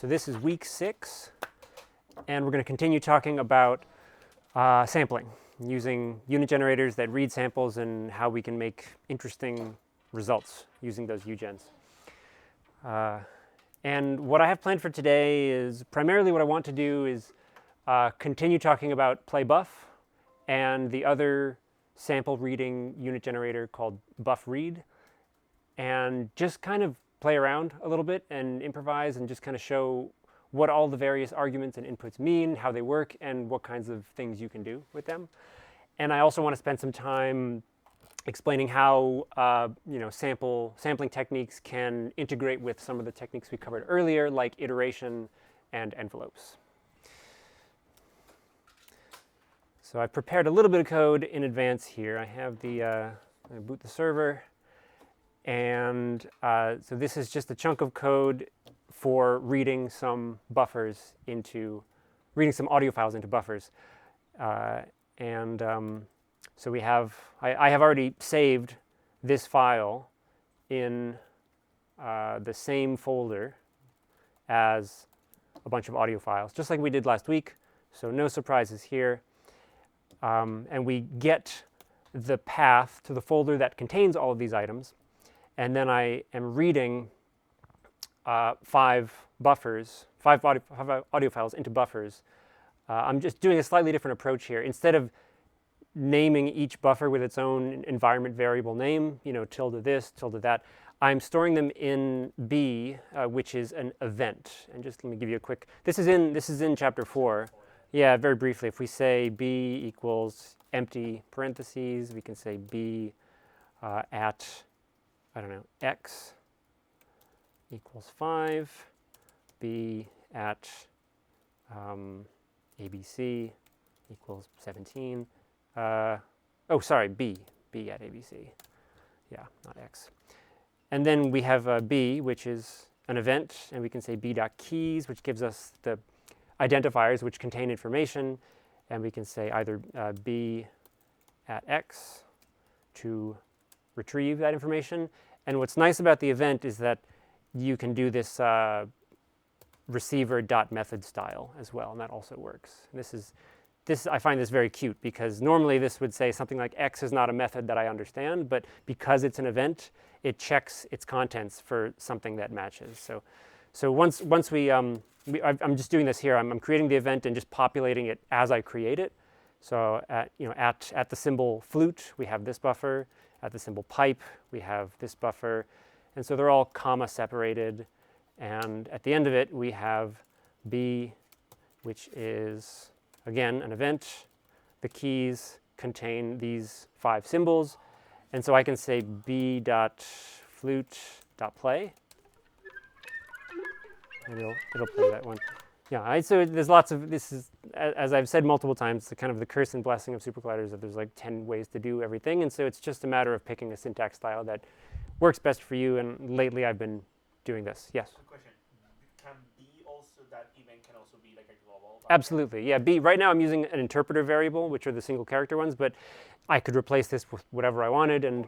So this is week 6, and we're going to continue talking about sampling, using unit generators that read samples and how we can make interesting results using those UGens. And what I have planned for today is primarily what I want to do is continue talking about PlayBuf and the other sample reading unit generator called BuffRead, and just kind of play around a little bit and improvise and just kind of show what all the various arguments and inputs mean, how they work, and what kinds of things you can do with them. And I also want to spend some time explaining how sampling techniques can integrate with some of the techniques we covered earlier, like iteration and envelopes. So I've prepared a little bit of code in advance here. I have I boot the server. And so this is just a chunk of code for reading some buffers reading some audio files into buffers. So we have, I have already saved this file in the same folder as a bunch of audio files, just like we did last week. So no surprises here. And we get the path to the folder that contains all of these items. And then I am reading 5 audio files into buffers. I'm just doing a slightly different approach here. Instead of naming each buffer with its own environment variable name, tilde this, tilde that, I'm storing them in B, which is an event. And just let me give you a quick, this is in chapter 4. Yeah, very briefly, if we say B equals empty parentheses, we can say B at, I don't know, x equals 5, b at abc equals 17. B at abc. Yeah, not x. And then we have b, which is an event, and we can say b.keys, which gives us the identifiers which contain information, and we can say either b at x to retrieve that information. And what's nice about the event is that you can do this receiver.method style as well, and that also works. I find this very cute, because normally this would say something like x is not a method that I understand, but because it's an event, it checks its contents for something that matches. So once I'm just doing this here. I'm creating the event and just populating it as I create it. So at the symbol flute, we have this buffer. At the symbol pipe, we have this buffer. And so they're all comma separated. And at the end of it, we have B, which is, again, an event. The keys contain these 5 symbols. And so I can say b.flute.play. And it'll play that one. Yeah, so there's lots of, this is, as I've said multiple times, the kind of the curse and blessing of SuperCollider is that there's like 10 ways to do everything. And so it's just a matter of picking a syntax style that works best for you. And lately I've been doing this. Yes? Quick question. Can B also, that event can also be like a global? Absolutely. Yeah, B. Right now I'm using an interpreter variable, which are the single character ones, but I could replace this with whatever I wanted. And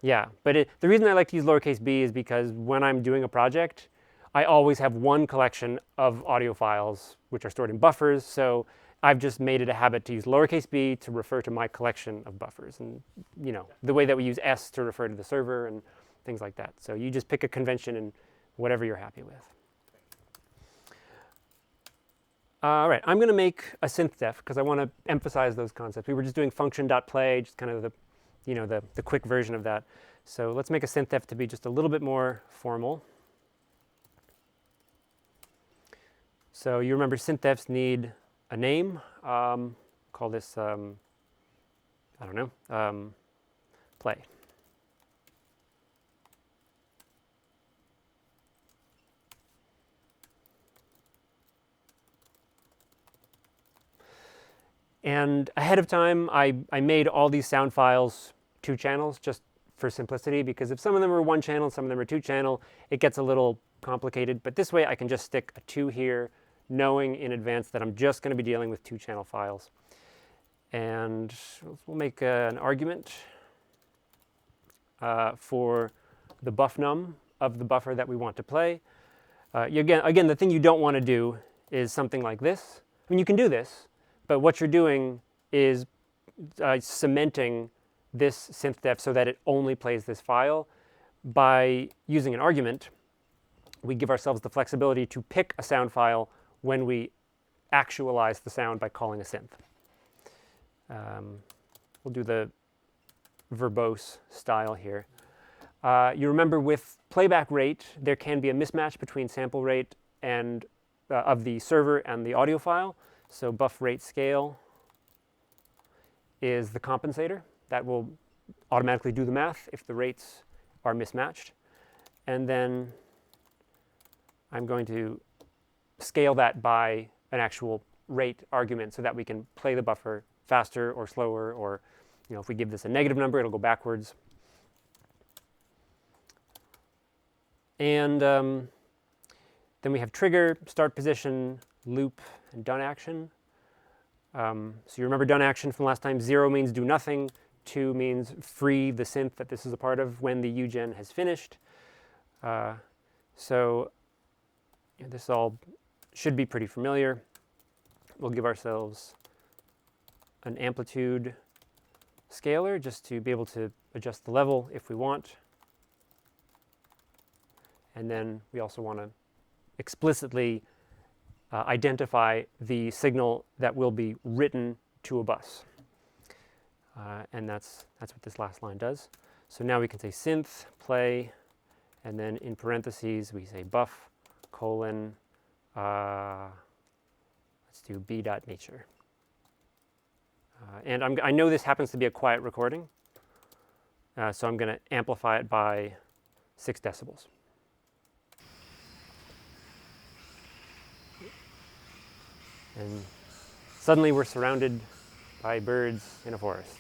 yeah, but the reason I like to use lowercase b is because when I'm doing a project, I always have one collection of audio files which are stored in buffers, so I've just made it a habit to use lowercase b to refer to my collection of buffers, and the way that we use s to refer to the server and things like that. So you just pick a convention and whatever you're happy with. All right, I'm going to make a SynthDef because I want to emphasize those concepts. We were just doing function.play, just kind of the quick version of that. So let's make a SynthDef to be just a little bit more formal. So you remember SynthDefs need a name. Call this, I don't know, play. And ahead of time, I made all these sound files 2 channels just for simplicity, because if some of them are 1 channel, some of them are 2 channel, it gets a little complicated. But this way I can just stick a 2 here, knowing in advance that I'm just going to be dealing with 2 channel files. And we'll make an argument for the buff num of the buffer that we want to play. Again, the thing you don't want to do is something like this. I mean, you can do this, but what you're doing is cementing this SynthDef so that it only plays this file. By using an argument, we give ourselves the flexibility to pick a sound file when we actualize the sound by calling a synth. We'll do the verbose style here. You remember with playback rate, there can be a mismatch between sample rate and of the server and the audio file. So buff rate scale is the compensator that will automatically do the math if the rates are mismatched. And then I'm going to scale that by an actual rate argument so that we can play the buffer faster or slower, or if we give this a negative number, it'll go backwards. And then we have trigger, start position, loop, and done action. So you remember done action from last time. 0 means do nothing. 2 means free the synth that this is a part of when the UGen has finished. So this all should be pretty familiar. We'll give ourselves an amplitude scaler just to be able to adjust the level if we want. And then we also want to explicitly identify the signal that will be written to a bus. And that's what this last line does. So now we can say synth, play, and then in parentheses we say buff, colon, let's do b.nature. And I know this happens to be a quiet recording, so I'm going to amplify it by 6 decibels. And suddenly we're surrounded by birds in a forest.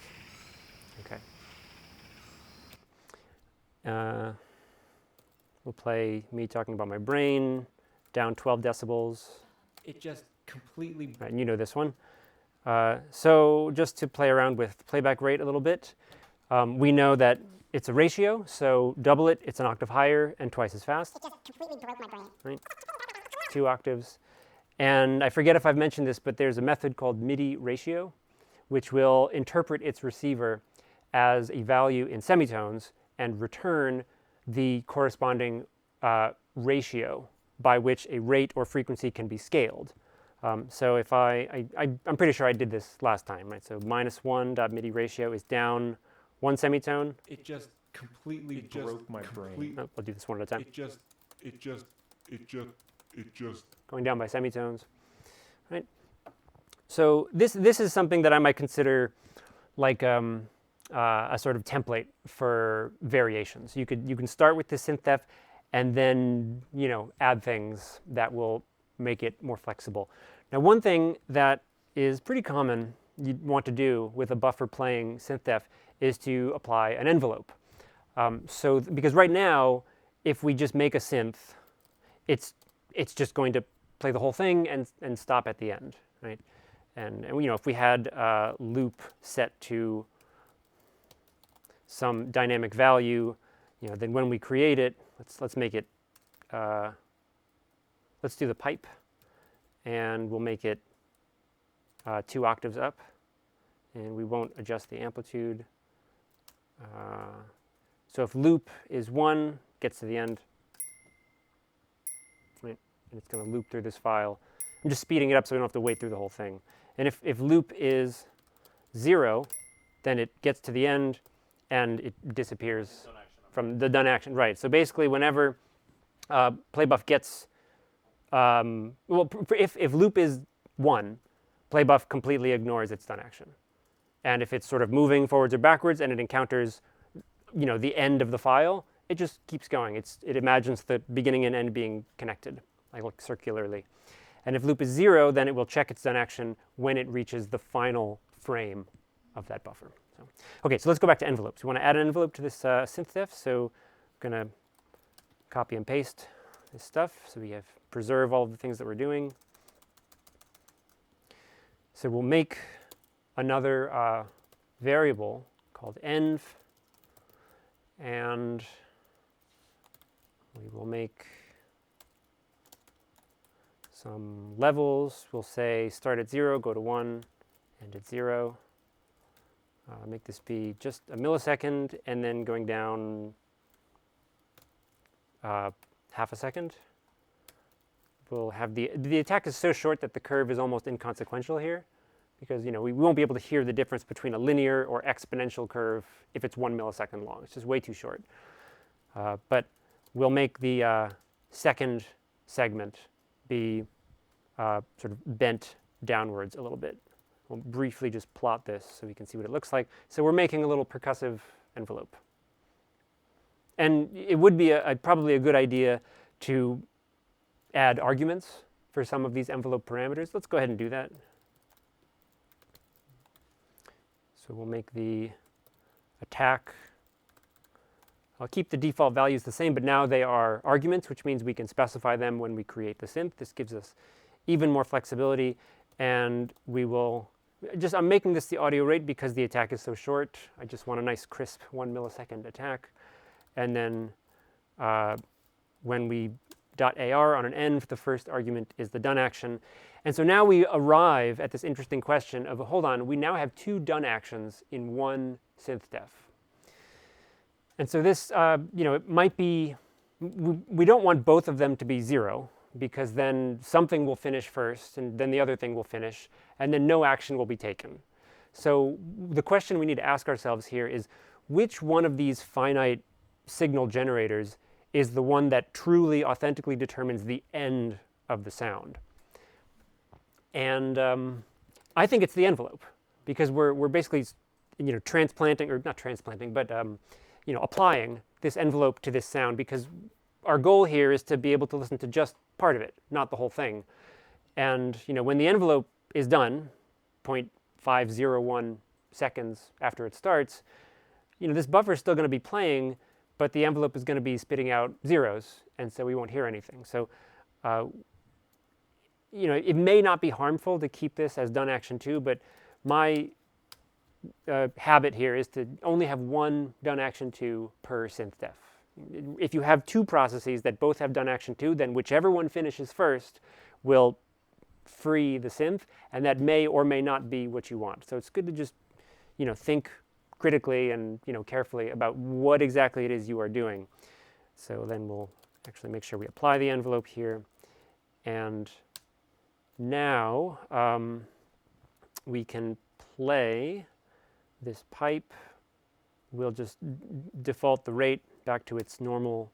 Okay. We'll play me talking about my brain, down 12 decibels. It just completely... Right, and you know this one. So just to play around with playback rate a little bit, we know that it's a ratio, so double it, it's an octave higher and twice as fast. It just completely broke my brain. Right? 2 octaves. And I forget if I've mentioned this, but there's a method called MIDI ratio, which will interpret its receiver as a value in semitones and return the corresponding ratio by which a rate or frequency can be scaled. So if I'm pretty sure I did this last time, right? So -1.MIDI ratio is down 1 semitone. It just completely broke my brain. Oh, I'll do this one at a time. It just Going down by semitones, right? So this is something that I might consider like a sort of template for variations. You can start with the SynthDef and then add things that will make it more flexible. Now, one thing that is pretty common you want to do with a buffer playing SynthDef is to apply an envelope. Because right now, if we just make a synth, it's just going to play the whole thing and stop at the end, right? And if we had a loop set to some dynamic value, then when we create it, let's make it. Let's do the pipe, and we'll make it 2 octaves up, and we won't adjust the amplitude. So if loop is 1, gets to the end, right, and it's going to loop through this file. I'm just speeding it up so we don't have to wait through the whole thing. And if loop is 0, then it gets to the end, and it disappears from the done action. Right. So basically, whenever PlayBuf gets if loop is 1, PlayBuf completely ignores its done action. And if it's sort of moving forwards or backwards and it encounters the end of the file, it just keeps going. It imagines the beginning and end being connected, like circularly. And if loop is 0, then it will check its done action when it reaches the final frame of that buffer. So, okay, so let's go back to envelopes. We want to add an envelope to this SynthDef, so I'm going to copy and paste this stuff so we have preserve all of the things that we're doing. So we'll make another variable called env, and we will make some levels. We'll say start at 0, go to 1, end at 0. Make this be just a millisecond, and then going down half a second. We'll have the attack is so short that the curve is almost inconsequential here, because we won't be able to hear the difference between a linear or exponential curve if it's 1 millisecond long. It's just way too short. But we'll make the second segment be sort of bent downwards a little bit. We'll briefly just plot this so we can see what it looks like. So we're making a little percussive envelope. And it would be probably a good idea to add arguments for some of these envelope parameters. Let's go ahead and do that. So we'll make the attack. I'll keep the default values the same, but now they are arguments, which means we can specify them when we create the synth. This gives us even more flexibility, and we will I'm making this the audio rate because the attack is so short. I just want a nice crisp 1 millisecond attack. And then when we .ar on an end, the first argument is the done action. And so now we arrive at this interesting question of, hold on, we now have 2 done actions in one SynthDef. And so this, it might be, we don't want both of them to be 0, because then something will finish first, and then the other thing will finish, and then no action will be taken. So the question we need to ask ourselves here is, which one of these finite signal generators is the one that truly, authentically determines the end of the sound? And I think it's the envelope, because we're basically, transplanting, or not transplanting, but applying this envelope to this sound, because our goal here is to be able to listen to just part of it, not the whole thing. And when the envelope is done, 0.501 seconds after it starts, this buffer is still going to be playing, but the envelope is going to be spitting out zeros, and so we won't hear anything. So, it may not be harmful to keep this as done action 2, but my habit here is to only have one done action 2 per SynthDef. If you have 2 processes that both have done action 2, then whichever one finishes first will free the synth, and that may or may not be what you want. So it's good to just, think critically and, carefully about what exactly it is you are doing. So then we'll actually make sure we apply the envelope here. And now we can play this pipe. We'll just default the rate back to its normal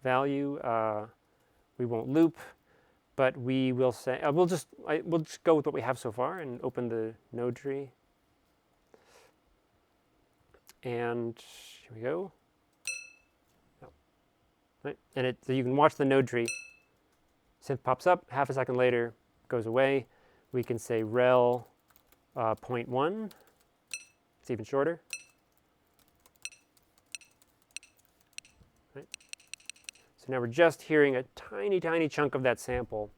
value. We won't loop, but we will say, we'll just go with what we have so far and open the node tree. And here we go. Oh. Right. And so you can watch the node tree. Synth pops up, half a second later, goes away. We can say rel 0.1. It's even shorter. Right. So now we're just hearing a tiny, tiny chunk of that sample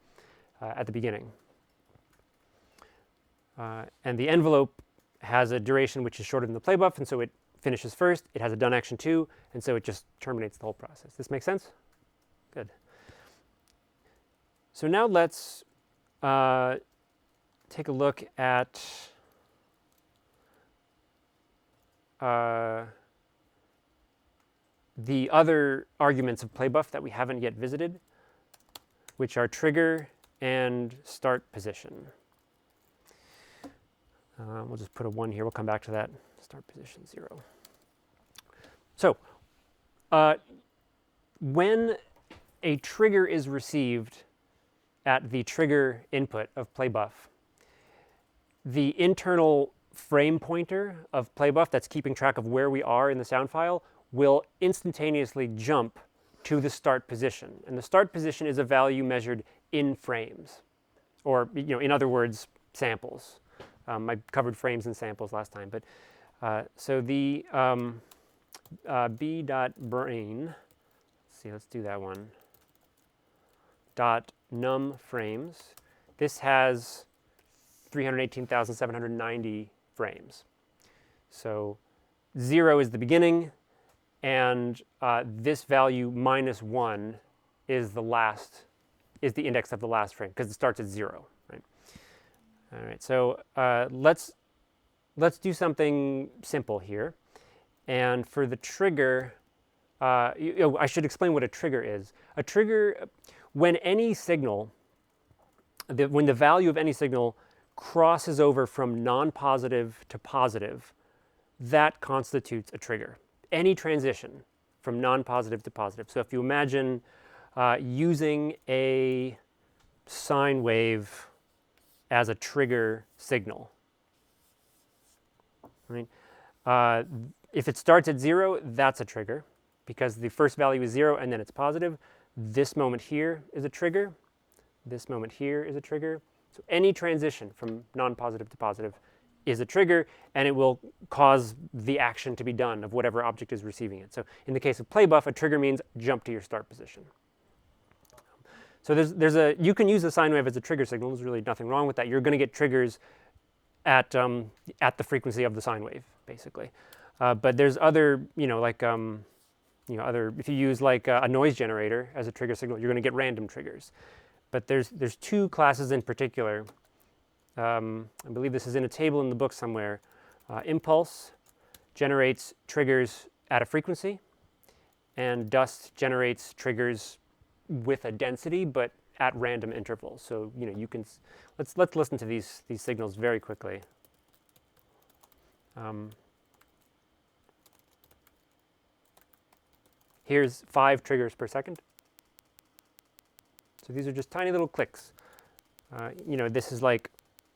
at the beginning. And the envelope has a duration which is shorter than the playbuff, and so it finishes first. It has a done action 2, and so it just terminates the whole process. This make sense? Good. So now let's take a look at the other arguments of playbuff that we haven't yet visited, which are trigger and start position. We'll just put a 1 here. We'll come back to that. Start position 0. So when a trigger is received at the trigger input of playbuff, the internal frame pointer of playbuff that's keeping track of where we are in the sound file will instantaneously jump to the start position. And the start position is a value measured in frames, or in other words, samples. I covered frames and samples last time, but so the b.brain, let's do that one, .num frames. This has 318,790 frames. So 0 is the beginning, and this value -1 is the last is the index of the last frame because it starts at 0, right? All right, so let's do something simple here. And for the trigger, I should explain what a trigger is. A trigger, when any signal, when the value of any signal crosses over from non-positive to positive, that constitutes a trigger. Any transition from non-positive to positive. So if you imagine using a sine wave as a trigger signal, right? If it starts at 0, that's a trigger because the first value is 0 and then it's positive. This moment here is a trigger. This moment here is a trigger. So any transition from non-positive to positive is a trigger, and it will cause the action to be done of whatever object is receiving it. So in the case of PlayBuf, a trigger means jump to your start position. So you can use the sine wave as a trigger signal. There's really nothing wrong with that. You're going to get triggers at the frequency of the sine wave, basically. But there's other, if you use like a noise generator as a trigger signal, you're going to get random triggers. But there's two classes in particular. I believe this is in a table in the book somewhere. Impulse generates triggers at a frequency, and dust generates triggers with a density, but at random intervals. So you can let's listen to these signals very quickly. Here's 5 triggers per second. So these are just tiny little clicks. This is like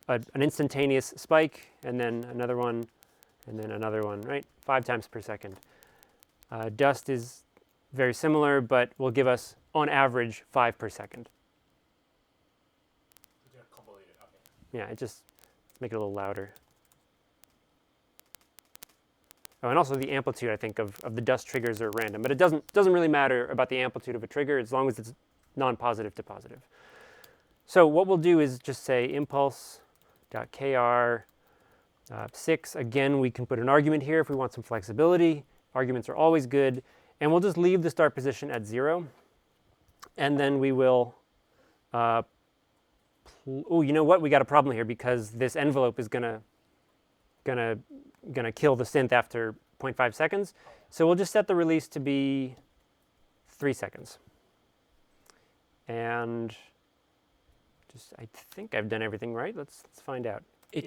an instantaneous spike, and then another one, and then another one, right? 5 times per second. Dust is very similar, but will give us, on average, 5 per second. Yeah, let's make it a little louder. Oh, and also the amplitude, I think, of the dust triggers are random, but it doesn't really matter about the amplitude of a trigger as long as it's non-positive to positive. So what we'll do is just say impulse.kr 6. Again, we can put an argument here if we want some flexibility. Arguments are always good. And we'll just leave the start position at 0. And then we will, oh, you know what? We got a problem here because this envelope is gonna kill the synth after 0.5 seconds. So we'll just set the release to be 3 seconds. And I think I've done everything right. Let's find out. Yeah,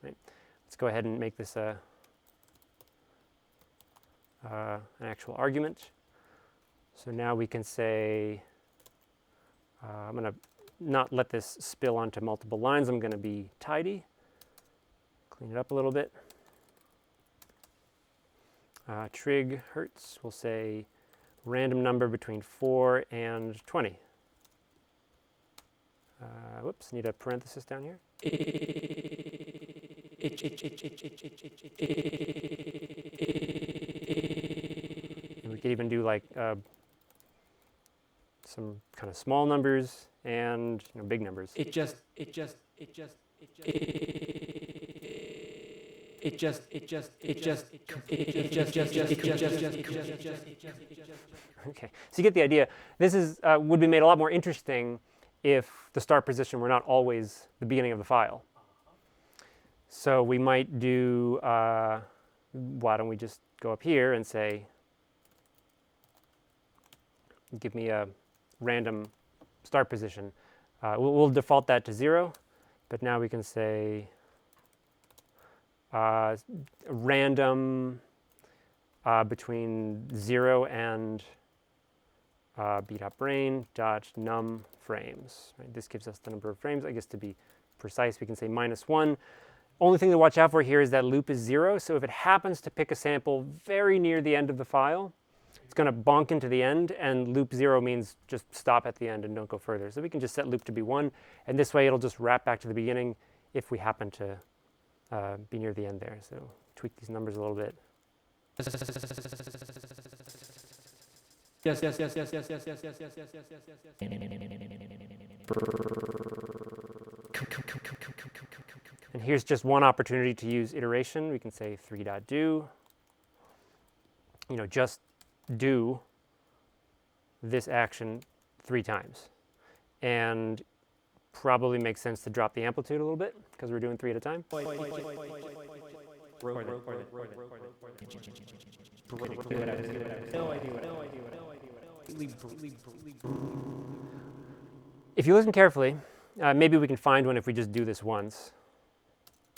right. Let's go ahead and make this an actual argument. So now we can say, I'm going to not let this spill onto multiple lines. I'm going to be tidy, clean it up a little bit. Trig hertz, we'll say random number between 4 and 20. Whoops, need a parenthesis down here. And we could even do like some kind of small numbers and big numbers. Okay, so you get the idea. This would be made a lot more interesting if the start position were not always the beginning of the file. So we might do, why don't we just go up here and say, give me a random start position. We'll default that to 0, but now we can say random between 0 and b.brain.num frames. Right? This gives us the number of frames. I guess to be precise, we can say -1. Only thing to watch out for here is that loop is 0. So if it happens to pick a sample very near the end of the file, it's going to bonk into the end, and loop 0 means just stop at the end and don't go further. So we can just set loop to be 1, and this way it'll just wrap back to the beginning if we happen to be near the end there. So tweak these numbers a little bit. Yes. And here's just one opportunity to use iteration. We can say 3.do. Just do this action 3 times. And probably makes sense to drop the amplitude a little bit because we're doing 3 at a time. If you listen carefully, maybe we can find one if we just do this once.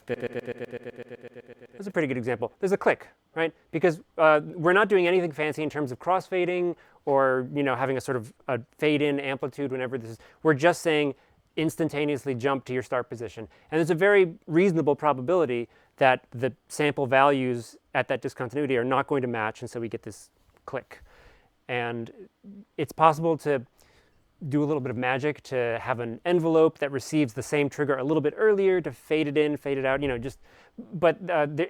That's a pretty good example. There's a click, right? Because we're not doing anything fancy in terms of crossfading or having a sort of a fade-in amplitude whenever this is. We're just saying instantaneously jump to your start position. And there's a very reasonable probability that the sample values at that discontinuity are not going to match, and so we get this click. And it's possible to do a little bit of magic to have an envelope that receives the same trigger a little bit earlier to fade it in, fade it out, but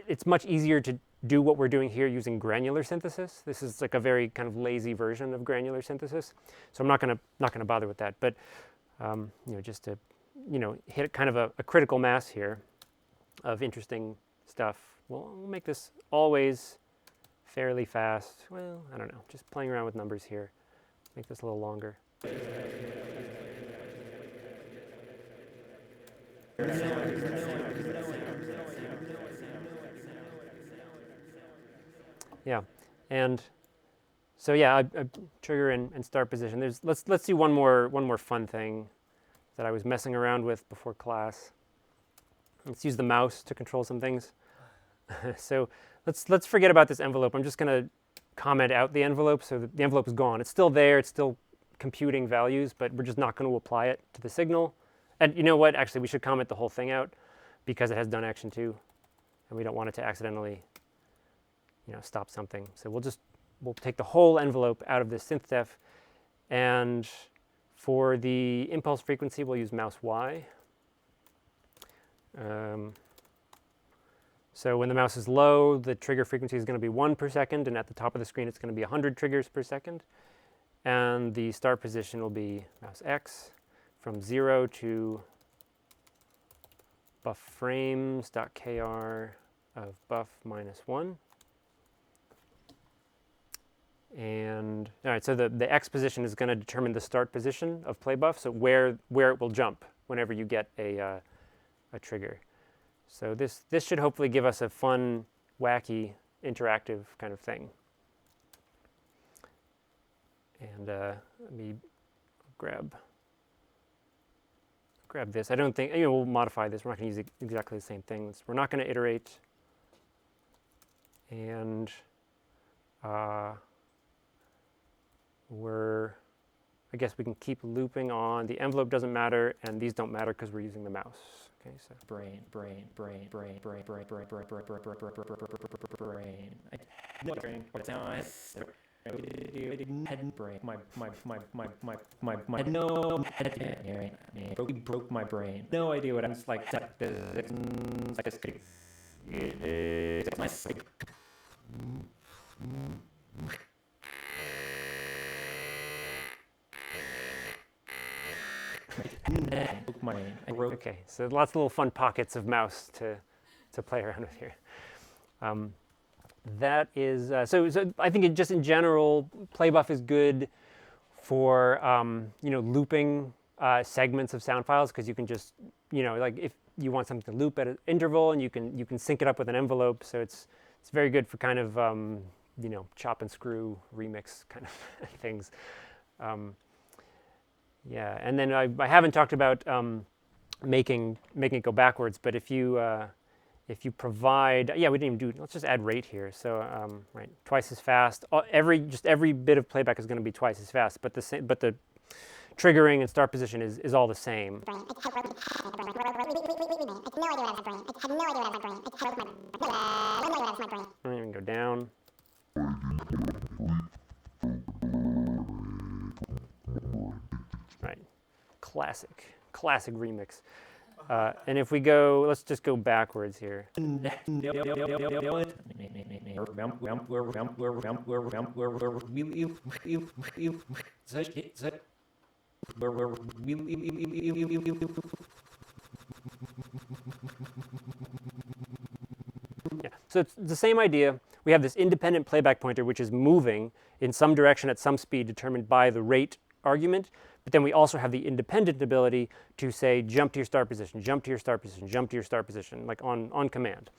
it's much easier to do what we're doing here using granular synthesis. This is like a very kind of lazy version of granular synthesis. So I'm not gonna bother with that, but just to hit kind of a critical mass here of interesting stuff. We'll make this always fairly fast. Well, I don't know, just playing around with numbers here. Make this a little longer. Yeah, and so yeah, I trigger and start position. Let's do one more fun thing that I was messing around with before class. Let's use the mouse to control some things. So let's forget about this envelope. I'm just going to comment out the envelope so that the envelope is gone. It's still there. It's still computing values, but we're just not going to apply it to the signal. And you know what? Actually, we should comment the whole thing out because it has done action 2, and we don't want it to accidentally, stop something. So we'll take the whole envelope out of this SynthDef, and for the impulse frequency, we'll use mouse Y. So when the mouse is low, the trigger frequency is going to be 1 per second, and at the top of the screen, it's going to be 100 triggers per second. And the start position will be mouse X from 0 to buffFrames.kr of buff -1. And all right, so the X position is going to determine the start position of PlayBuf, so where it will jump whenever you get a trigger. So this should hopefully give us a fun, wacky, interactive kind of thing. And let me grab this. I don't think, we'll modify this. We're not going to use exactly the same things. We're not going to iterate. And I guess we can keep looping on. The envelope doesn't matter, and these don't matter because we're using the mouse. Okay, so brain. Broke my brain. No idea what I'm like. Okay, so lots of little fun pockets of mouse to play around with here. That is so I think just in general, PlayBuf is good for looping segments of sound files, because you can just like if you want something to loop at an interval, and you can sync it up with an envelope. So it's very good for kind of chop and screw remix kind of things. Yeah, and then I haven't talked about making it go backwards, but if you provide, we didn't even do. Let's just add rate here. So right, twice as fast. Every bit of playback is going to be twice as fast, but the triggering and start position is all the same. I don't even go down. Right, classic remix. And if we go, let's just go backwards here. Yeah, So it's the same idea. We have this independent playback pointer which is moving in some direction at some speed determined by the rate argument, but then we also have the independent ability to say jump to your start position, jump to your start position, jump to your start position, like on command.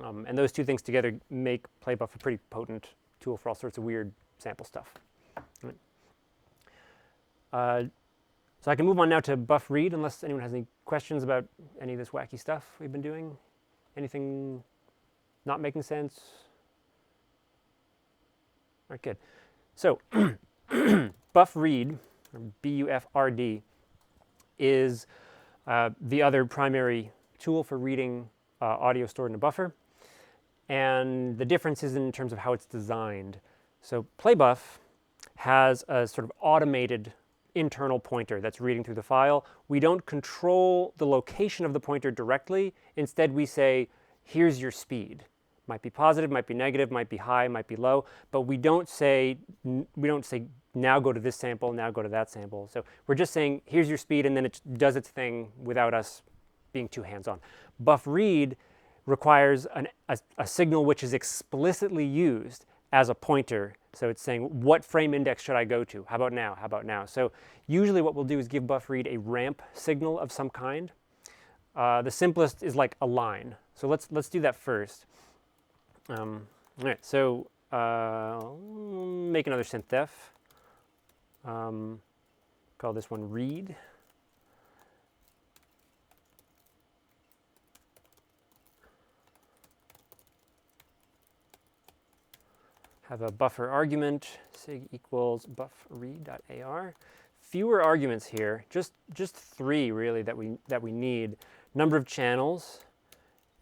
And those two things together make PlayBuf a pretty potent tool for all sorts of weird sample stuff. So I can move on now to BuffRead, unless anyone has any questions about any of this wacky stuff we've been doing. Anything not making sense? All right, good. So BuffRead, or BuffRd, is the other primary tool for reading audio stored in a buffer. And the difference is in terms of how it's designed. So PlayBuf has a sort of automated internal pointer that's reading through the file. We don't control the location of the pointer directly. Instead, we say, here's your speed. Might be positive, might be negative, might be high, might be low, but we don't say now go to this sample, now go to that sample. So we're just saying, here's your speed, and then it does its thing without us being too hands-on. BuffRead requires a signal which is explicitly used as a pointer. So it's saying, what frame index should I go to? How about now? How about now? So usually what we'll do is give BuffRead a ramp signal of some kind. The simplest is like a line. So let's do that first. All right, so make another SynthDef. Call this one read. Have a buffer argument, sig equals buffread.ar. Fewer arguments here, just 3 really that we need. Number of channels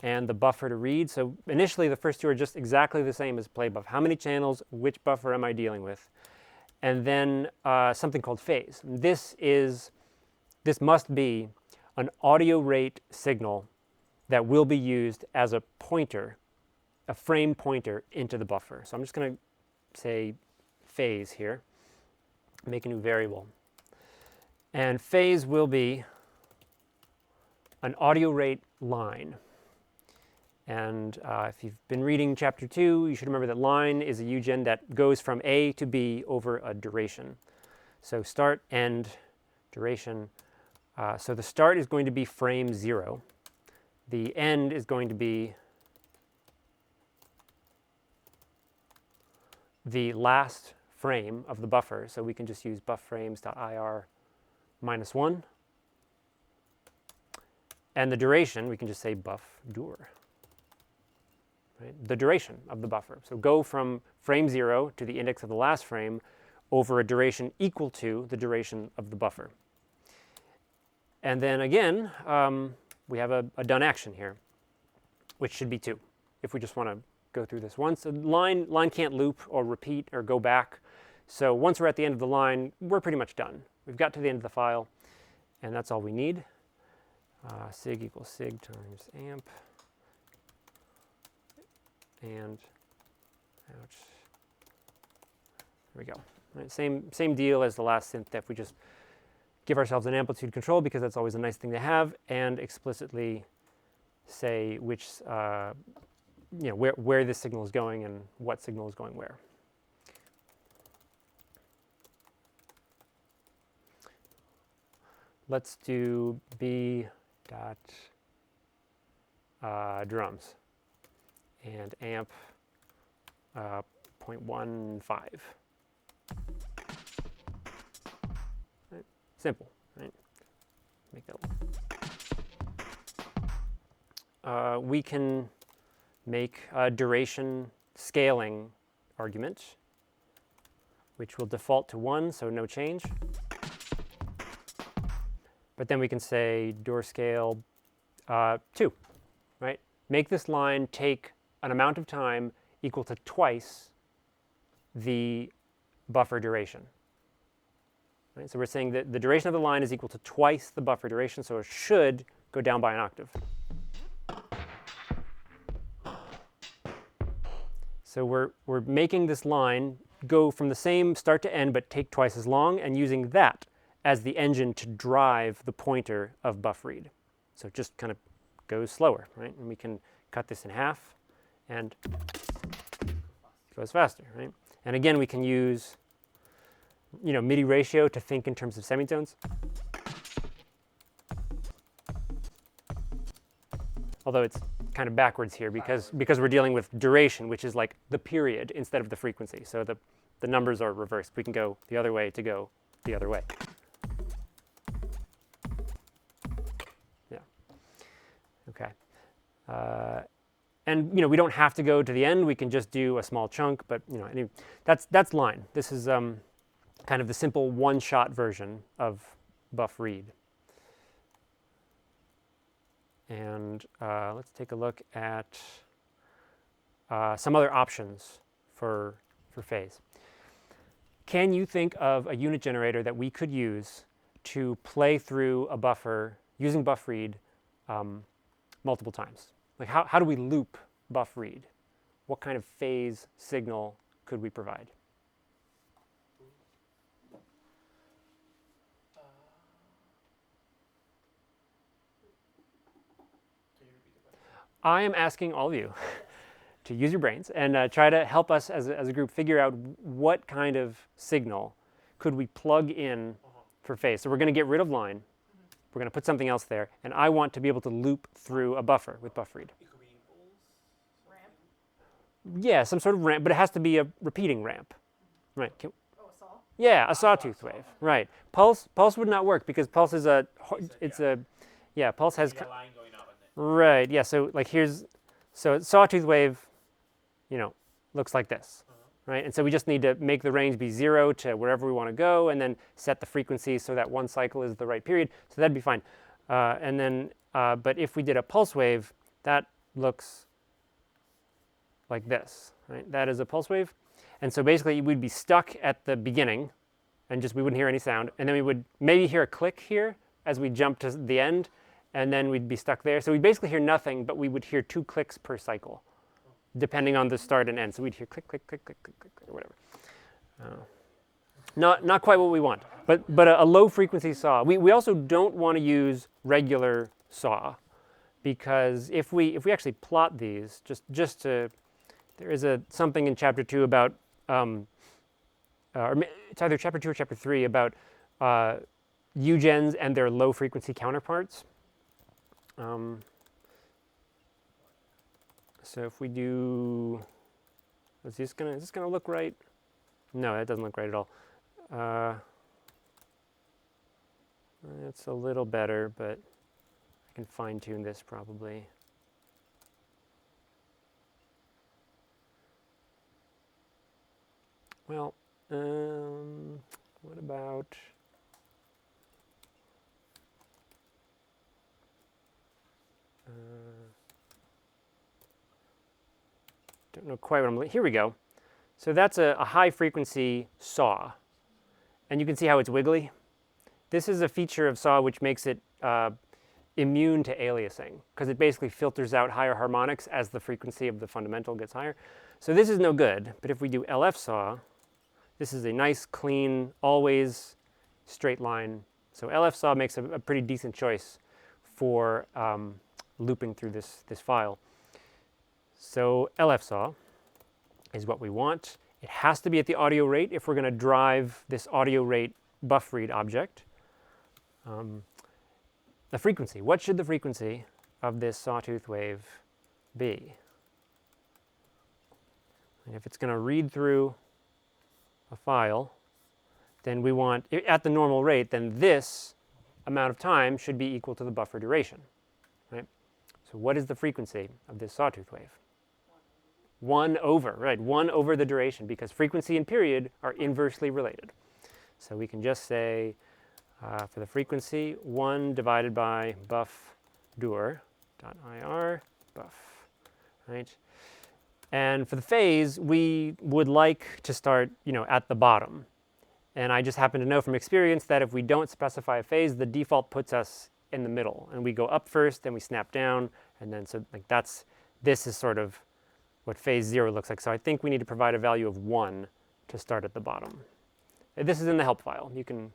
and the buffer to read. So initially the first 2 are just exactly the same as PlayBuf. How many channels, which buffer am I dealing with? And then something called phase. This must be an audio rate signal that will be used as a pointer, a frame pointer into the buffer. So I'm just going to say phase here, make a new variable. And phase will be an audio rate line. And if you've been reading chapter 2, you should remember that line is a UGen that goes from A to B over a duration. So start, end, duration. So the start is going to be frame 0. The end is going to be the last frame of the buffer. So we can just use bufframes.ir -1. And the duration, we can just say buffdur. Right? The duration of the buffer. So go from frame 0 to the index of the last frame over a duration equal to the duration of the buffer. And then again, we have a done action here, which should be 2, if we just want to go through this once. The line can't loop or repeat or go back. So once we're at the end of the line, we're pretty much done. We've got to the end of the file, and that's all we need. Sig equals sig times amp. And ouch. There we go. Right, same deal as the last SynthDef. We just give ourselves an amplitude control because that's always a nice thing to have, and explicitly say which where this signal is going and what signal is going where. Let's do b dot drums and amp 0.15. Right? Simple, right? Make that. We can make a duration scaling argument, which will default to 1, so no change. But then we can say dur scale 2, right? Make this line take an amount of time equal to twice the buffer duration. Right? So we're saying that the duration of the line is equal to twice the buffer duration, so it should go down by an octave. So we're making this line go from the same start to end, but take twice as long, and using that as the engine to drive the pointer of BuffRead. So it just kind of goes slower, right? And we can cut this in half and it goes faster, right? And again, we can use, MIDI ratio to think in terms of semitones. Although it's kind of backwards here because we're dealing with duration, which is like the period instead of the frequency. So the numbers are reversed. We can go the other way to go the other way. Yeah. Okay. And we don't have to go to the end. We can just do a small chunk. But anyway, that's line. This is kind of the simple one-shot version of BuffRead. And let's take a look at some other options for phase. Can you think of a unit generator that we could use to play through a buffer using BuffRead multiple times? Like how do we loop BuffRead? What kind of phase signal could we provide? I am asking all of you to use your brains and try to help us as a group figure out what kind of signal could we plug in for phase. So we're going to get rid of line. We're going to put something else there. And I want to be able to loop through a buffer with BuffRead. It could be impulse. Ramp? Yeah, some sort of ramp, but it has to be a repeating ramp. Right. Oh, a saw? Yeah, a sawtooth wave. Right. Pulse would not work because pulse is pulse has... A line going up and then. Right, yeah, so like so sawtooth wave, looks like this, right? And so we just need to make the range be 0 to wherever we want to go and then set the frequency so that one cycle is the right period. So that'd be fine. And then, but if we did a pulse wave, that looks like this, right? That is a pulse wave. And so basically we'd be stuck at the beginning and we wouldn't hear any sound. And then we would maybe hear a click here as we jump to the end. And then we'd be stuck there. So we'd basically hear nothing, but we would hear 2 clicks per cycle, depending on the start and end. So we'd hear click, click, click, click, click, click, or whatever. Not quite what we want, but a low frequency saw. We also don't want to use regular saw, because if we actually plot these, just to, there is something in chapter 2 about, or it's either chapter 2 or chapter 3 about UGens and their low frequency counterparts. So if we do, is this gonna look right? No, that doesn't look right at all. It's a little better, but I can fine tune this probably. Well, what about? Don't know quite what I'm looking. Here we go. So that's a high frequency saw, and you can see how it's wiggly. This is a feature of saw which makes it immune to aliasing, because it basically filters out higher harmonics as the frequency of the fundamental gets higher. So this is no good. But if we do LF saw, this is a nice, clean, always straight line. So LF saw makes a pretty decent choice for looping through this file. So LF saw is what we want. It has to be at the audio rate if we're going to drive this audio rate BuffRead object. The frequency. What should the frequency of this sawtooth wave be? And if it's going to read through a file, then we want, at the normal rate, then this amount of time should be equal to the buffer duration. Right? So what is the frequency of this sawtooth wave? 1 over, right, 1 over the duration, because frequency and period are inversely related. So we can just say, for the frequency, 1 divided by buffdur.ir, buff, right? And for the phase, we would like to start, at the bottom. And I just happen to know from experience that if we don't specify a phase, the default puts us in the middle. And we go up first, then we snap down, and then so like this is sort of what phase 0 looks like. So I think we need to provide a value of 1 to start at the bottom. This is in the help file. You can,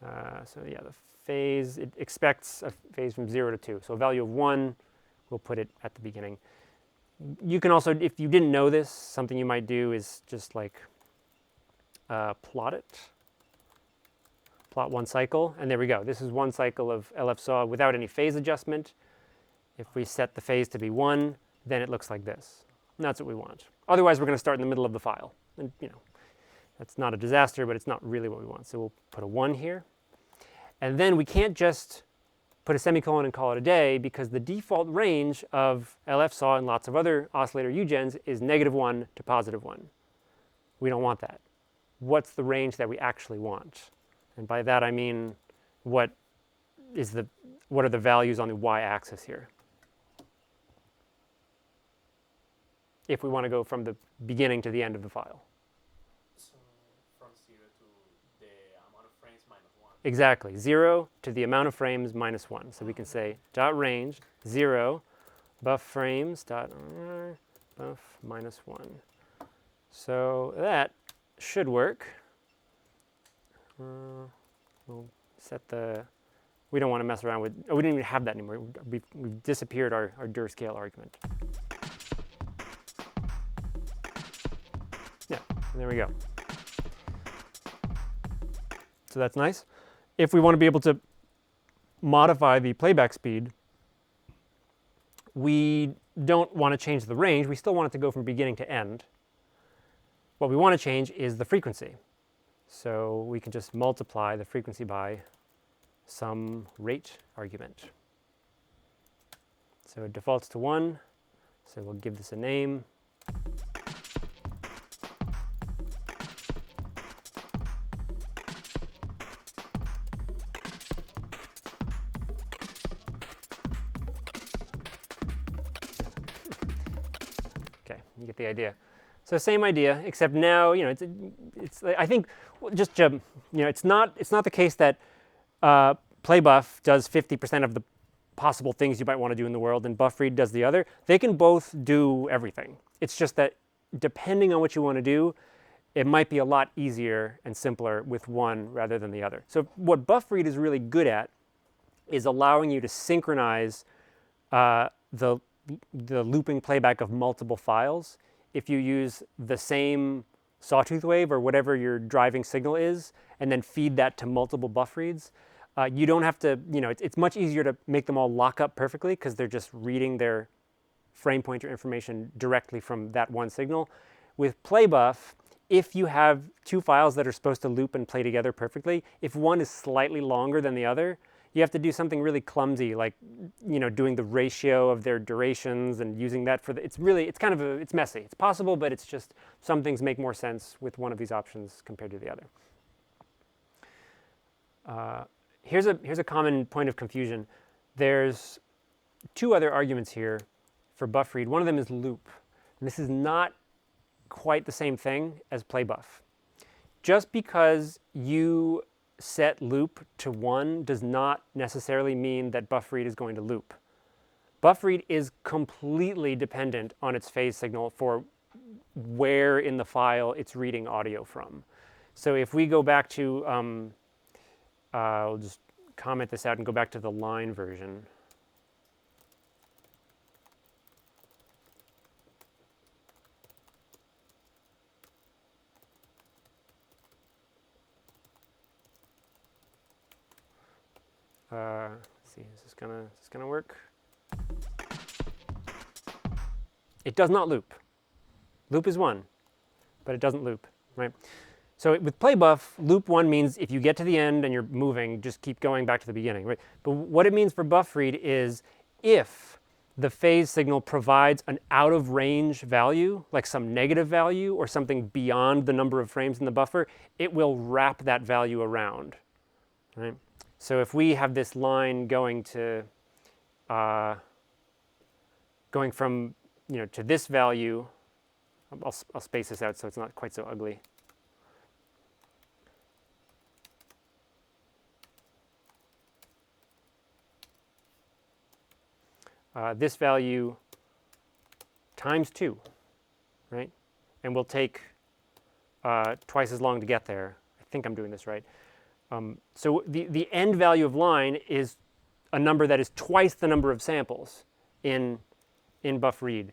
so yeah, the phase, it expects a phase from 0 to 2. So a value of 1, we'll put it at the beginning. You can also, if you didn't know this, something you might do is just like plot it. Plot one cycle, and there we go. This is one cycle of LFSAW without any phase adjustment. If we set the phase to be 1, then it looks like this. And that's what we want. Otherwise, we're going to start in the middle of the file. And that's not a disaster, but it's not really what we want. So we'll put a 1 here. And then we can't just put a semicolon and call it a day, because the default range of LFSAW and lots of other oscillator UGens is -1 to +1. We don't want that. What's the range that we actually want? And by that I mean, what are the values on the y-axis here? If we want to go from the beginning to the end of the file. So from 0 to the amount of frames -1. Exactly, 0 to the amount of frames -1. So we can say dot range 0 buff frames dot buff -1. So that should work. We'll set the, we don't want to mess around with, oh, we didn't even have that anymore. We've disappeared our dir scale argument. Yeah, there we go. So that's nice. If we want to be able to modify the playback speed, we don't want to change the range. We still want it to go from beginning to end. What we want to change is the frequency. So we can just multiply the frequency by some rate argument. So it defaults to 1. So we'll give this a name. Okay, you get the idea. So same idea, except now, it's I think just it's not the case that PlayBuf does 50% of the possible things you might want to do in the world, and BuffRead does the other. They can both do everything. It's just that depending on what you want to do, it might be a lot easier and simpler with one rather than the other. So what BuffRead is really good at is allowing you to synchronize the looping playback of multiple files. If you use the same sawtooth wave or whatever your driving signal is, and then feed that to multiple buff reads, you don't have to, it's much easier to make them all lock up perfectly because they're just reading their frame pointer information directly from that one signal. With PlayBuf, if you have two files that are supposed to loop and play together perfectly, if one is slightly longer than the other, you have to do something really clumsy, like doing the ratio of their durations and using that for the, it's messy. It's possible, but it's just some things make more sense with one of these options compared to the other. Here's a common point of confusion. There's two other arguments here for BuffRead. One of them is loop. And this is not quite the same thing as PlayBuf. Just because you set loop to 1 does not necessarily mean that BuffRead is going to loop. BuffRead is completely dependent on its phase signal for where in the file it's reading audio from. So if we go back to, I'll just comment this out and go back to the line version. Let's see, is this gonna work? It does not loop. Loop is 1, but it doesn't loop, right? So with PlayBuf, loop 1 means if you get to the end and you're moving, just keep going back to the beginning, right? But what it means for BuffRead is if the phase signal provides an out-of-range value, like some negative value or something beyond the number of frames in the buffer, it will wrap that value around, right? So if we have this line going to, going from, to this value, I'll space this out so it's not quite so ugly. This value times 2, right? And we'll take twice as long to get there. I think I'm doing this right. So the end value of line is a number that is twice the number of samples in BuffRead.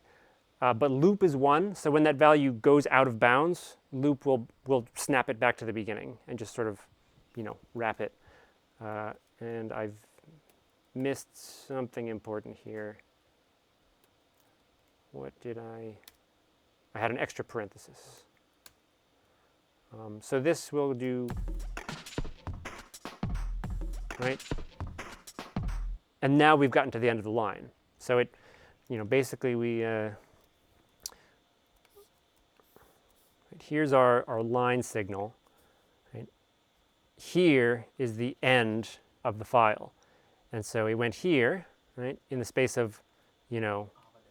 but loop is 1, so when that value goes out of bounds, loop will snap it back to the beginning and just sort of, wrap it. And I've missed something important here. What did I had an extra parenthesis. So this will do, right? And now we've gotten to the end of the line. So it, basically we, here's our line signal. Right? Here is the end of the file. And so it went here, right, in the space of,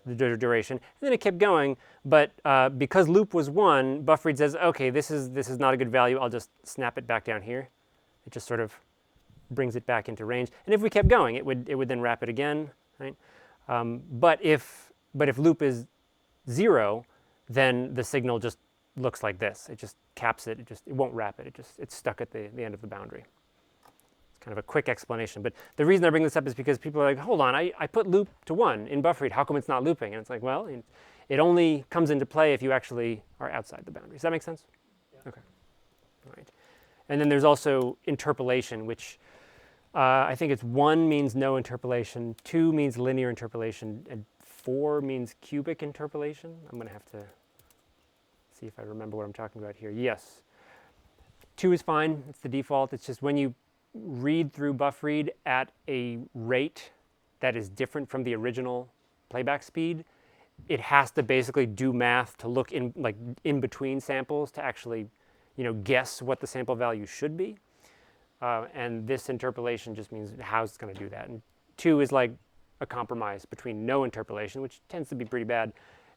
the duration, and then it kept going. But because loop was 1, BuffRead says, okay, this is not a good value. I'll just snap it back down here. It just sort of brings it back into range. And if we kept going, it would then wrap it again, right? But if loop is 0, then the signal just looks like this. It just caps it. It won't wrap it. It's stuck at the end of the boundary. Kind of a quick explanation, but the reason I bring this up is because people are like, hold on, I put loop to 1 in BuffRead, how come it's not looping? And it's like, well, it only comes into play if you actually are outside the boundary. Does that make sense? Yeah. Okay. All right. And then there's also interpolation, which I think it's 1 means no interpolation, 2 means linear interpolation, and 4 means cubic interpolation. I'm going to have to see if I remember what I'm talking about here. Yes. 2 is fine. It's the default. It's just when you read through BuffRead at a rate that is different from the original playback speed, it has to basically do math to look in between samples to actually, guess what the sample value should be. And this interpolation just means how it's going to do that. And 2 is like a compromise between no interpolation, which tends to be pretty bad,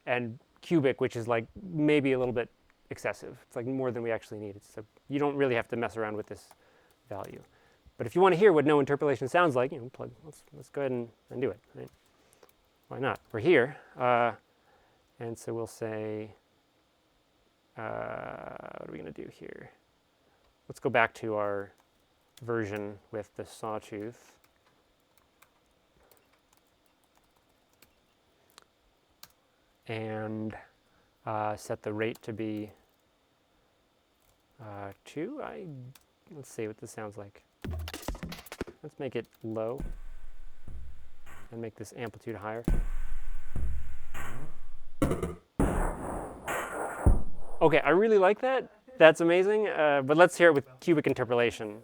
and cubic, which is like maybe a little bit excessive. It's like more than we actually need. So you don't really have to mess around with this value. But if you want to hear what no interpolation sounds like, let's go ahead and do it. Right? Why not? We're here, and so we'll say, what are we going to do here? Let's go back to our version with the sawtooth. And set the rate to be 2. Let's see what this sounds like. Let's make it low and make this amplitude higher. Okay, I really like that. That's amazing. But let's hear it with cubic interpolation.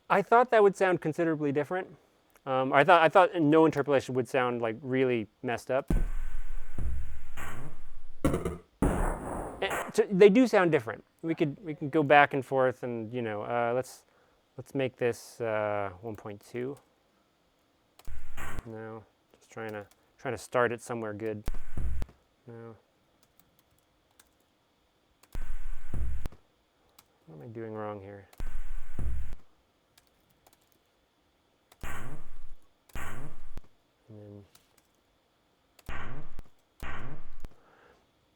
I thought that would sound considerably different. I thought no interpolation would sound like really messed up. They do sound different. We can go back and forth, and let's make this 1.2. No, just trying to start it somewhere good. No. What am I doing wrong here?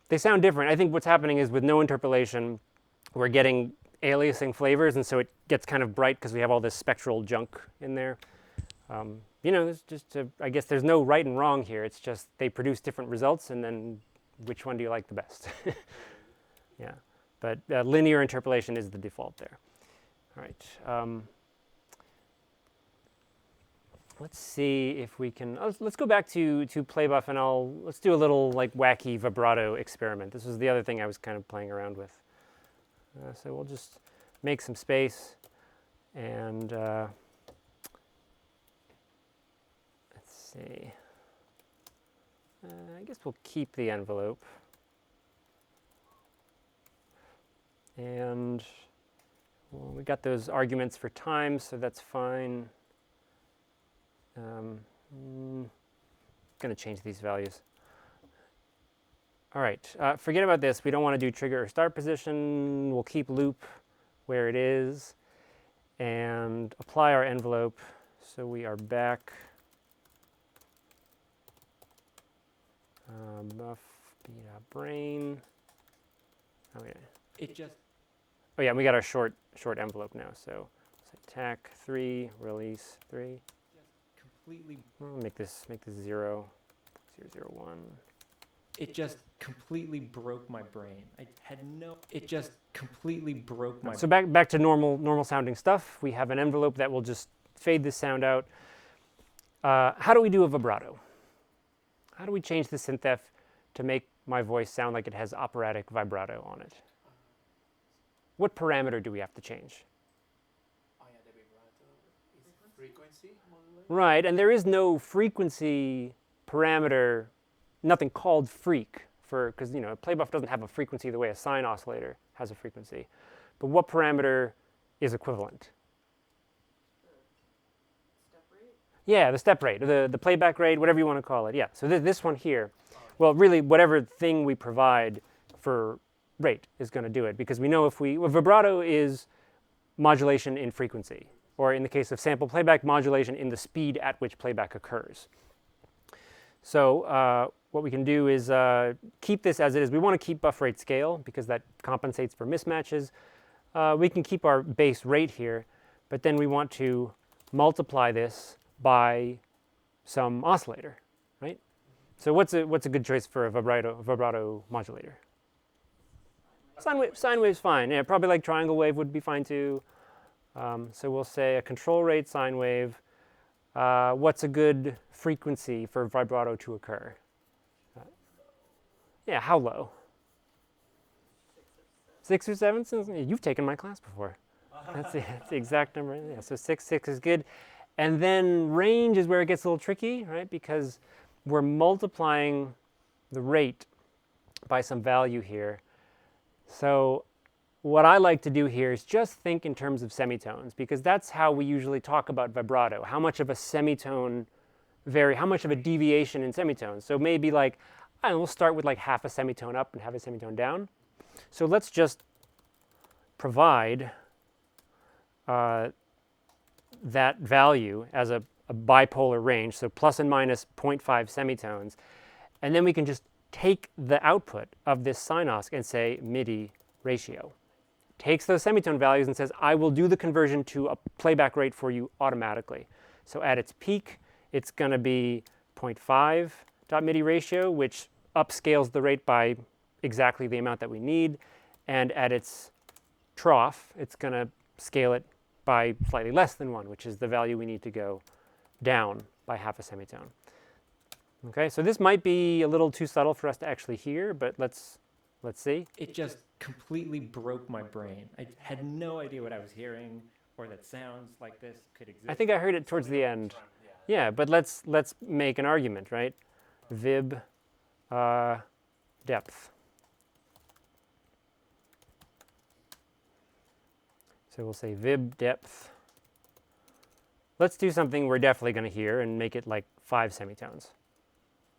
They sound different. I think what's happening is with no interpolation, we're getting aliasing flavors, and so it gets kind of bright because we have all this spectral junk in there. There's I guess there's no right and wrong here. It's just they produce different results, and then which one do you like the best? Yeah, but linear interpolation is the default there. All right. Let's see if we can, let's go back to PlayBuf, and let's do a little wacky vibrato experiment. This was the other thing I was kind of playing around with. So we'll just make some space, and let's see. I guess we'll keep the envelope. And we got those arguments for time, so that's fine. I'm going to change these values. All right, forget about this. We don't want to do trigger or start position. We'll keep loop where it is and apply our envelope. So we are back. Buff, brain. Oh yeah. oh yeah, we got our short envelope now. So say tac 3, release 3. Completely. We'll make this 0, 0, 0, 1. It just completely broke my brain. I had no. It just completely broke my. So back to normal sounding stuff. We have an envelope that will just fade this sound out. How do we do a vibrato? How do we change the SynthDef to make my voice sound like it has operatic vibrato on it? What parameter do we have to change? Oh yeah, the vibrato is frequency modulation. Right, and there is no frequency parameter, nothing called freak for, because you know, a PlayBuf doesn't have a frequency the way a sine oscillator has a frequency. But what parameter is equivalent? Step rate. Yeah, the step rate, the playback rate, whatever you want to call it. Yeah, so this one here, well, really whatever thing we provide for rate is going to do it, because we know if vibrato is modulation in frequency, or in the case of sample playback, modulation in the speed at which playback occurs. So what we can do is keep this as it is. We want to keep buff rate scale because that compensates for mismatches. We can keep our base rate here, but then we want to multiply this by some oscillator, right? So what's a good choice for a vibrato modulator? Sine wave's fine. Yeah, probably like triangle wave would be fine too. So we'll say a control rate sine wave. What's a good frequency for vibrato to occur? Yeah, how low? 6 or 7? You've taken my class before. That's the exact number. Yeah, so 6 is good. And then range is where it gets a little tricky, right? Because we're multiplying the rate by some value here. So what I like to do here is just think in terms of semitones, because that's how we usually talk about vibrato. How much of a semitone how much of a deviation in semitones. So maybe like, I don't know, we'll start with like half a semitone up and half a semitone down. So let's just provide that value as a bipolar range, so plus and minus 0.5 semitones. And then we can just take the output of this sine osc and say MIDI ratio. Takes those semitone values and says, I will do the conversion to a playback rate for you automatically. So at its peak, it's going to be 0.5 .MIDI ratio, which upscales the rate by exactly the amount that we need. And at its trough, it's going to scale it by slightly less than 1, which is the value we need to go down by half a semitone. Okay, so this might be a little too subtle for us to actually hear, but let's see. It just completely broke my brain. I had no idea what I was hearing, or that sounds like this could exist. I think I heard it towards the end. Yeah, but let's make an argument, right? Vib depth. So we'll say vib depth. Let's do something we're definitely going to hear and make it like 5 semitones.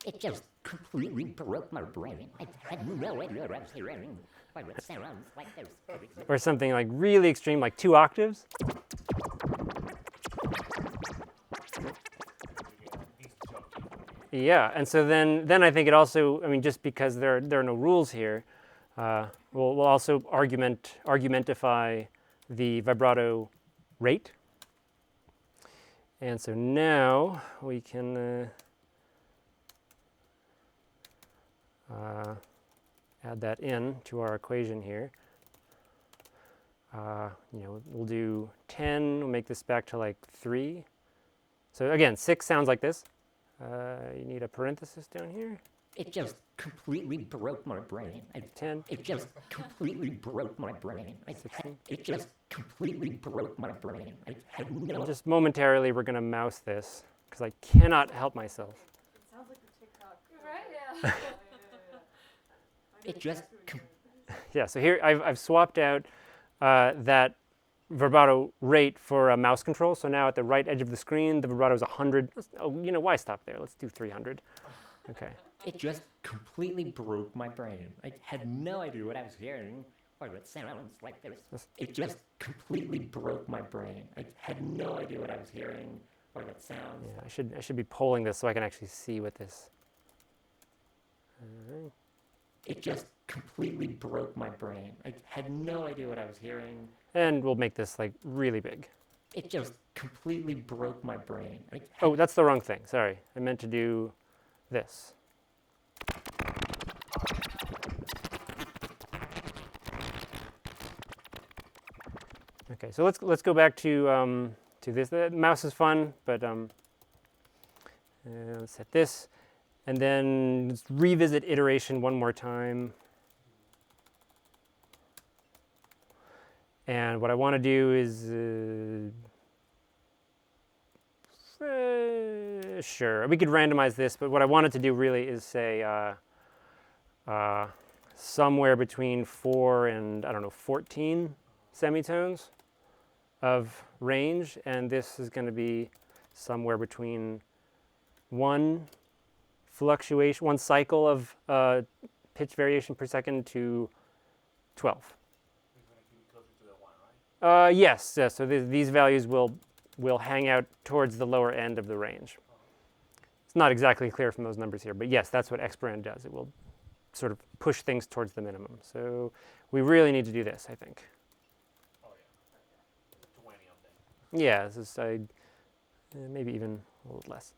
It just completely broke my brain. I had no idea what I was hearing. Why would sounds like this? Or something like really extreme, like 2 octaves. Yeah, and so then I think it also, I mean, just because there are no rules here, we'll also argumentify the vibrato rate. And so now we can add that in to our equation here. We'll do 10, we'll make this back to like 3. So again, 6 sounds like this. You need a parenthesis down here. It just completely broke my brain. 10. It just completely broke my brain. 16. It just completely broke my brain. I had no. Just momentarily, we're going to mouse this because I cannot help myself. It sounds like the TikTok. Right? Yeah. It just. Yeah, so here I've swapped out that vibrato rate for a mouse control. So now at the right edge of the screen, the vibrato is 100. Oh, why stop there? Let's do 300. Okay. It just completely broke my brain. I had no idea what I was hearing, or what sounds like this. It just completely broke my brain. I had no idea what I was hearing, or what sounds. Yeah, I should be polling this so I can actually see what this. All right. It just completely broke my brain. I had no idea what I was hearing. And we'll make this like really big. It just completely broke my brain. Oh, that's the wrong thing. Sorry. I meant to do this. Okay, so let's go back to this. The mouse is fun, but let's set this, and then let's revisit iteration one more time. And what I want to do is, sure, we could randomize this, but what I wanted to do really is say somewhere between 4 and, I don't know, 14 semitones of range, and this is going to be somewhere between one cycle of pitch variation per second to 12. It's going to be closer to the 1, right? Yes. So these values will hang out towards the lower end of the range. It's not exactly clear from those numbers here, but yes, that's what exponent does. It will sort of push things towards the minimum. So we really need to do this, I think. Oh, yeah. 20 of them. Yeah, this is maybe even a little less.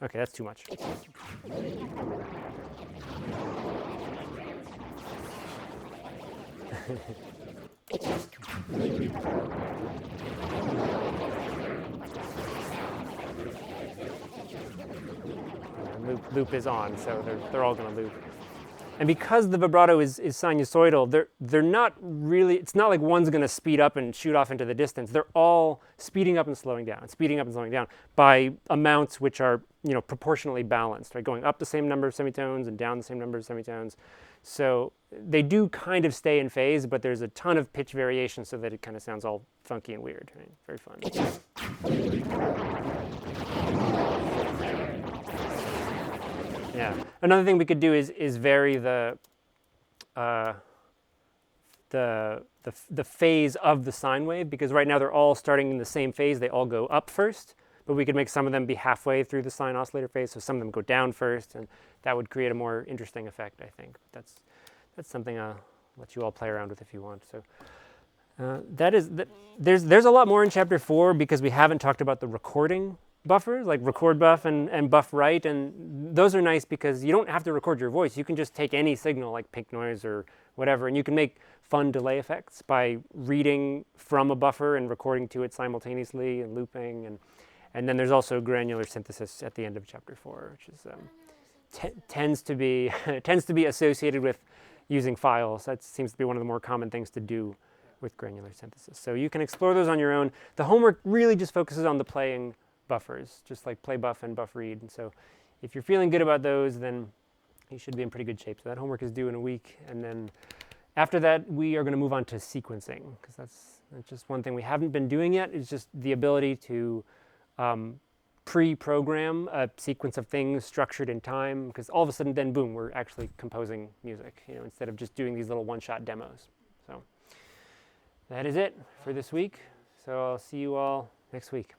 Okay, that's too much. Loop is on, so they're all going to loop. And because the vibrato is sinusoidal, they're not really, it's not like one's going to speed up and shoot off into the distance. They're all speeding up and slowing down, by amounts which are, proportionally balanced, right? Going up the same number of semitones and down the same number of semitones. So they do kind of stay in phase, but there's a ton of pitch variation so that it kind of sounds all funky and weird, right? Very fun. Yeah. Another thing we could do is vary the phase of the sine wave, because right now they're all starting in the same phase. They all go up first, but we could make some of them be halfway through the sine oscillator phase, so some of them go down first, and that would create a more interesting effect, I think. That's something I'll let you all play around with if you want. So there's a lot more in chapter 4 because we haven't talked about the recording buffers, like record buff and BuffRead, and those are nice because you don't have to record your voice. You can just take any signal like pink noise or whatever, and you can make fun delay effects by reading from a buffer and recording to it simultaneously and looping, and then there's also granular synthesis at the end of chapter 4, which is tends to be associated with using files. That seems to be one of the more common things to do with granular synthesis. So you can explore those on your own. The homework really just focuses on the playing buffers, just like PlayBuf and BufRead. And so if you're feeling good about those, then you should be in pretty good shape. So that homework is due in a week. And then after that, we are going to move on to sequencing, because that's just one thing we haven't been doing yet, is just the ability to pre-program a sequence of things structured in time, because all of a sudden then, boom, we're actually composing music, instead of just doing these little one-shot demos. So that is it for this week. So I'll see you all next week.